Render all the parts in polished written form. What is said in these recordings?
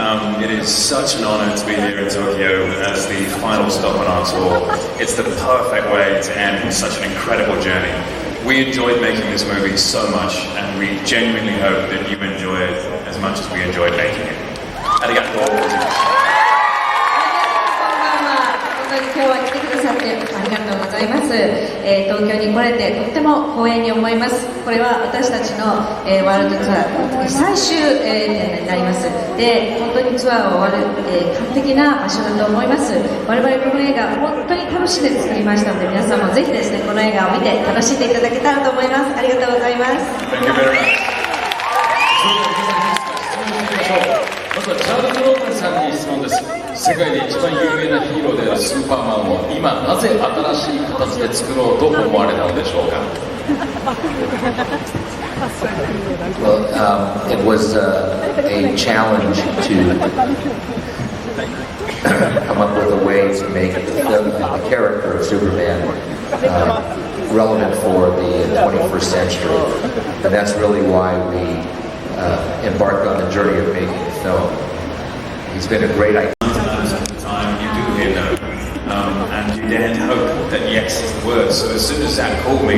It is such an honor to be here in Tokyo as the final stop on our tour. It's the perfect way to end such an incredible journey. We enjoyed making this movie so much, and we genuinely hope that you enjoy it as much as we enjoyed making it. Arigatou. 今日は来てくださってありがとうございます。東京に来れてとっても光栄に思います。これは私たちの、ワールドツアー最終、点になります。で、本当にツアーを終わる、完璧な場所だと思います。我々この映画本当に楽しんで作りましたので、皆さんもぜひですねこの映画を見て楽しんでいただけたらと思います。ありがとうございます。Thank you very much. まずはチャールズ・ローマンさんに質問です。世界で一番有名なヒーローであるスーパーマンを今なぜ新しい形で作ろうと思われたのでしょうか。Well, it was a challenge to come up with a way to make the character of Superman relevant for the 21st century, and that's really why we embarked on the journey of making the film. He's been a great idea. And you dared hope that yes is the word. So as soon as Zach called me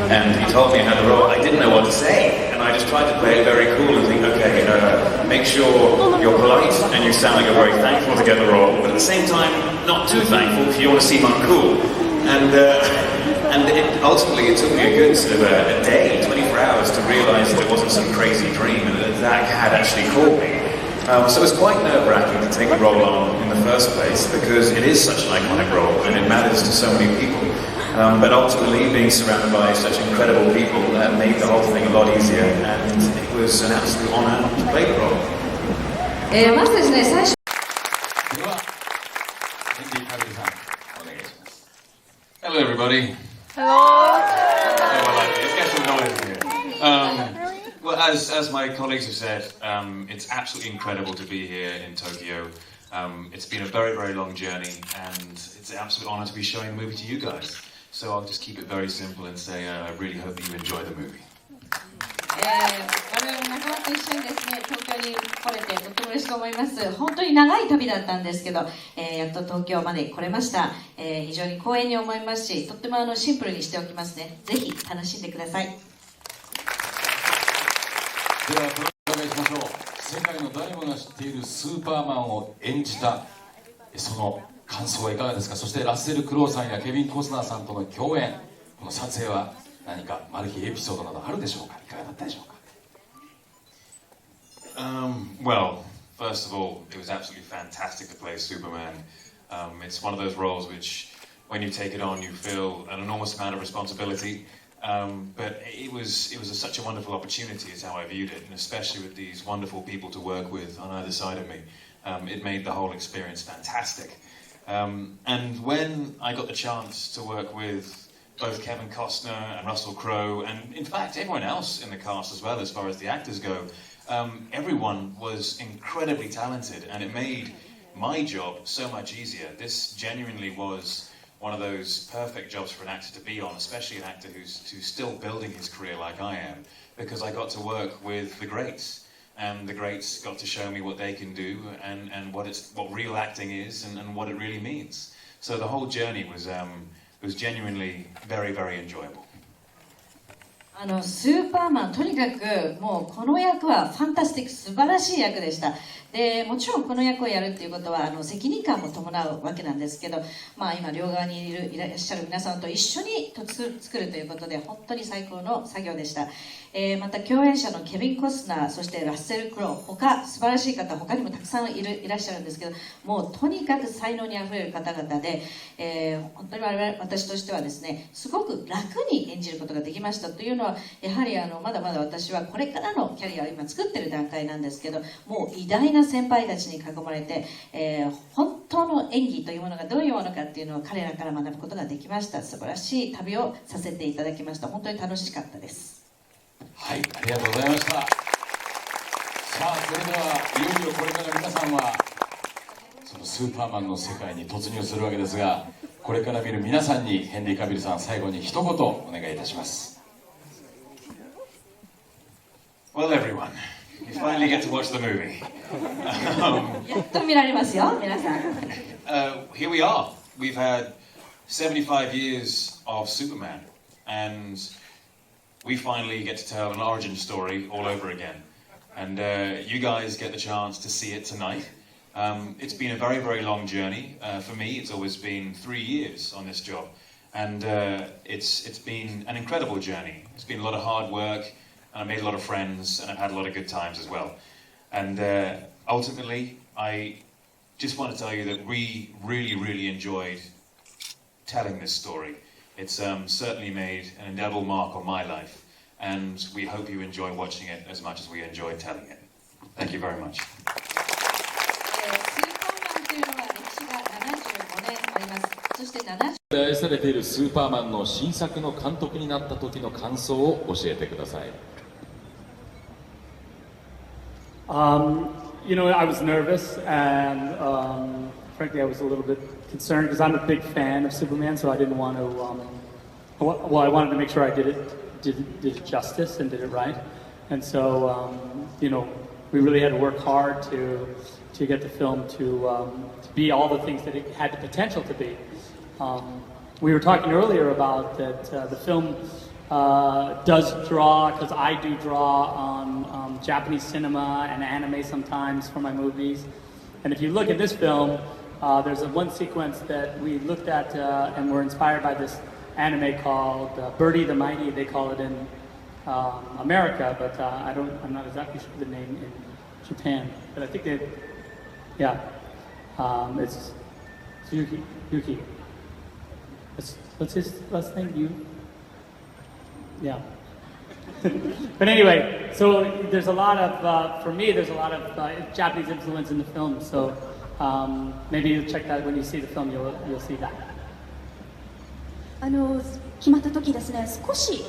and he told me I had the role, I didn't know what to say. And I just tried to play it very cool and think, okay, make sure you're polite and you sound like you're very thankful to get the role, but at the same time, not too thankful if you want to seem uncool. And ultimately it took me a good sort of a day, 24 hours to realise that it wasn't some crazy dream and that Zach had actually called me. So it was quite nerve-wracking to take the role on in the first place because it is such an iconic role and it matters to so many people. But ultimately, being surrounded by such incredible people made the whole thing a lot easier, and it was an absolute honour to play the role. まずですね、最初。では、ヘンリー・カビルさん、お願いします。Hello, everybody. Hello. Let's get some noise here. Well, as my colleagues have said, it's absolutely incredible to be here in Tokyo. It's been a very, very long journey, and it's an absolute honour to be showing the movie to you guys. So I'll just keep it very simple and say I really hope that you enjoy the movie. 我々も仲間と一緒にですね、東京に来れてとっても嬉しく思います。本当に長い旅だったんですけど、やっと東京まで来れました。非常に光栄に思いますし、とってもシンプルにしておきますね。ぜひ楽しんでください。では、お伺いしましょう。世界の誰もが知っているスーパーマンを演じたその感想はいかがですか。そしてラッセル・クロウさんやケビン・コスナーさんとの共演、この撮影は何かマル秘エピソードなどあるでしょうか。いかがだったでしょうか。Well, first of all, it was absolutely fantastic to play Superman. It's one of those roles which, when you take it on, you feel an enormous amount of responsibility. But it was such a wonderful opportunity is how I viewed it, and especially with these wonderful people to work with on either side of me. It made the whole experience fantastic. And when I got the chance to work with both Kevin Costner and Russell Crowe, and in fact everyone else in the cast as well as far as the actors go, everyone was incredibly talented, and it made my job so much easier. This genuinely was one of those perfect jobs for an actor to be on, especially an actor who's still building his career like I am, because I got to work with the greats, and the greats got to show me what they can do and what real acting is and what it really means. So the whole journey was genuinely very, very enjoyable. スーパーマン、とにかくもうこの役はファンタスティック、素晴らしい役でした。でもちろんこの役をやるっていうことは責任感も伴うわけなんですけど、今両側にいらっしゃる皆さんと一緒に作るということで本当に最高の作業でした。また共演者のケビン・コスナー、そしてラッセル・クロウ、他素晴らしい方他にもたくさんいらっしゃるんですけど、もうとにかく才能にあふれる方々で、本当に私としてはですね、すごく楽に演じることができました。というのはやはりまだまだ私はこれからのキャリアを今作ってる段階なんですけど、もう偉大な先輩たちに囲まれて、本当の演技というものがどういうものかっていうのを彼らから学ぶことができました。素晴らしい旅をさせていただきました。本当に楽しかったです。はい、ありがとうございました。さあ、それではいよいよこれから皆さんはそのスーパーマンの世界に突入するわけですが、これから見る皆さんにヘンリー・カビルさん、最後に一言お願いいたします。Well, everyone, if I finally get to watch the movie. やっと見られますよ、皆さん。Here we are. We've had 75 years of Superman, and we finally get to tell an origin story all over again. And you guys get the chance to see it tonight. It's been a very, very long journey. For me, it's always been 3 years on this job. And it's been an incredible journey. It's been a lot of hard work, and I made a lot of friends, and I've had a lot of good times as well. And ultimately, I just want to tell you that we really, really enjoyed telling this story. It's certainly made an indelible mark on my life, and we hope you enjoy watching it as much as we enjoyed telling it. Thank you very much. スーパーマンというのは歴史が75年あります。そして70愛されているスーパーマンの新作の監督になった時の感想を教えてください。You know, I was nervous and frankly I was a little bit concerned because I'm a big fan of Superman, so I didn't want to, well, I wanted to make sure I did it justice and did it right. And so, you know, we really had to work hard to get the film to be all the things that it had the potential to be. We were talking earlier about that the film does draw, because I do draw on Japanese cinema and anime sometimes for my movies. And if you look at this film, there's one sequence that we looked at and were inspired by this anime called Birdie the Mighty. They call it in America, but I'm not exactly sure the name in Japan. But I think it's Yuki. What's his last name? Yeah. But anyway, so there's a lot of, for me, there's a lot of Japanese influence in the film. So maybe you'll check that when you see the film, you'll see that. 決まった時ですね、少し、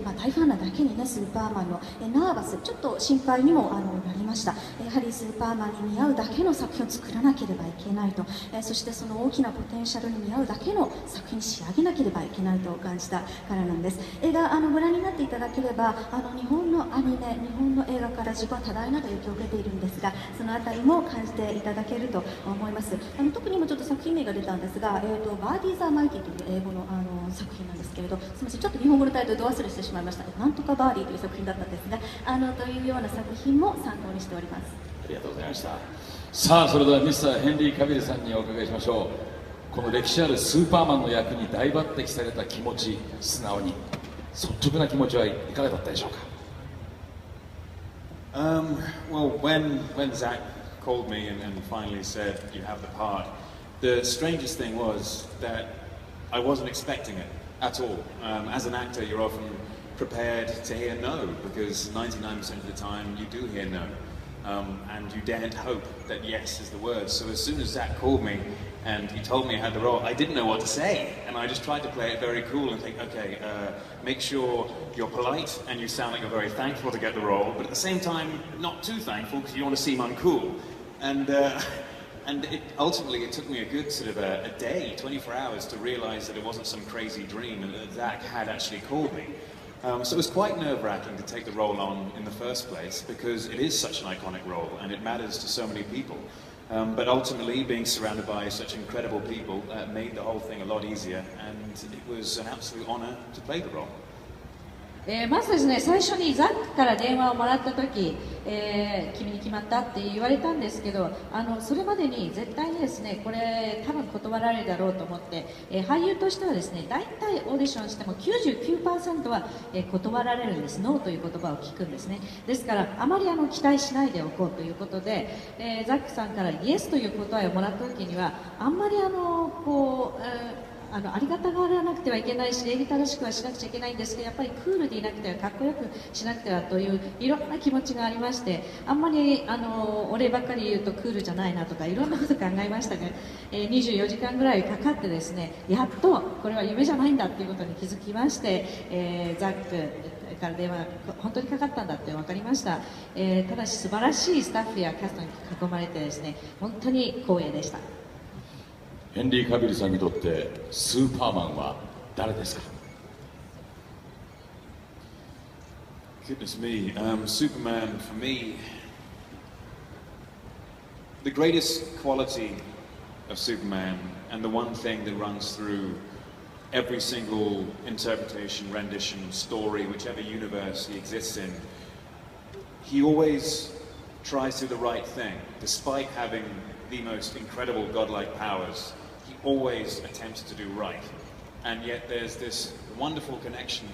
大ファンなだけにね、スーパーマンの、ナーバス、ちょっと心配にもなりました。やはりスーパーマンに見合うだけの作品を作らなければいけないと、そしてその大きなポテンシャルに見合うだけの作品に仕上げなければいけないと感じたからなんです。映画ご覧になっていただければ、日本のアニメ、日本の映画から自分は多大なる影響を受けているんですが、そのあたりも感じていただけると思います。特に今ちょっと作品名が出たんですが、バーディー・ザ・マイティという英語の作品なんですけれど、すみません、ちょっと日本語のタイトルど忘れしてしまいました。なんとかバーディーという作品だったんですが、というような作品も参考にしております。ありがとうございました。さあ、それではミスターヘンリー・カビルさんにお伺いしましょう。この歴史あるスーパーマンの役に大抜擢された気持ち、素直に率直な気持ちはいかがだったでしょうか。Well, when Zach called me and finally said you have the part, the strangest thing was that I wasn't expecting it at all. As an actor, you're often prepared to hear no, because 99% of the time you do hear no, and you daren't hope that yes is the word. So as soon as Zach called me and he told me I had the role, I didn't know what to say, and I just tried to play it very cool and think, okay, make sure you're polite and you sound like you're very thankful to get the role, but at the same time not too thankful because you don't want to seem uncool. And ultimately, it took me a good sort of a day, 24 hours, to realise that it wasn't some crazy dream and that Zach had actually called me. So it was quite nerve-wracking to take the role on in the first place, because it is such an iconic role and it matters to so many people. But ultimately, being surrounded by such incredible people made the whole thing a lot easier, and it was an absolute honour to play the role. まずですね、最初にザックから電話をもらった時、君に決まったって言われたんですけど、それまでに絶対にですね、これ多分断られるだろうと思って、俳優としてはですね、大体オーディションしても 99% は、断られるんです。ノーという言葉を聞くんですね。ですからあまり期待しないでおこうということで、ザックさんからイエスという答えをもらった時にはあんまりありがたがらなくてはいけないし、礼儀正しくはしなくちゃいけないんですけど、やっぱりクールでいなくては、かっこよくしなくてはといういろんな気持ちがありまして、あんまりお礼ばっかり言うとクールじゃないなとかいろんなこと考えましたが、24時間ぐらいかかってですね、やっとこれは夢じゃないんだっていうことに気づきまして、ザックから電話が本当にかかったんだって分かりました。ただし素晴らしいスタッフやキャストに囲まれてですね、本当に光栄でした。ヘンリー・カビルさんにとってスーパーマンは誰ですか。 Goodness me, Superman for me the greatest quality of Superman, and the one thing that runs through every single interpretation, rendition, story, whichever universe he exists in, he always tries to do the right thing. Despite having the most incredible godlike powers, he always attempts to do right. And yet there's this wonderful connection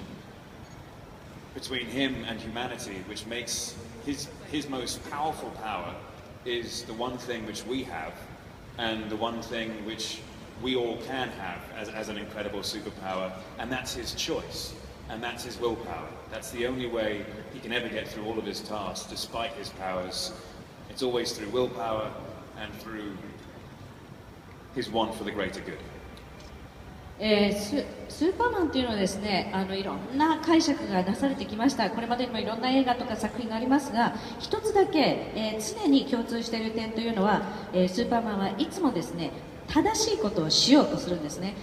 between him and humanity, which makes his most powerful power is the one thing which we have, and the one thing which we all can have as an incredible superpower, and that's his choice, and that's his willpower. That's the only way he can ever get through all of his tasks, despite his powers. It's always through willpower and through his want for the greater good. スーパーマンというのはですね、いろんな解釈がなされてきました。これまでにもいろんな映画とか作品がありますが、一つだけ、常に共通している点というのは、スーパーマンはいつもですね、正しいことをしようとするんですね。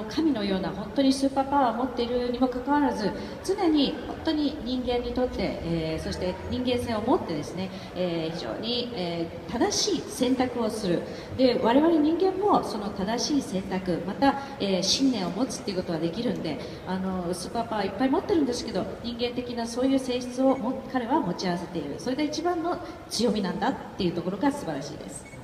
神のような本当にスーパーパワーを持っているにもかかわらず、常に本当に人間にとって、そして人間性を持ってですね、非常に、正しい選択をする。で、我々人間もその正しい選択、また、信念を持つっていうことができるんで、スーパーパワーいっぱい持ってるんですけど、人間的なそういう性質を彼は持ち合わせている。それが一番の強みなんだっていうところが素晴らしいです。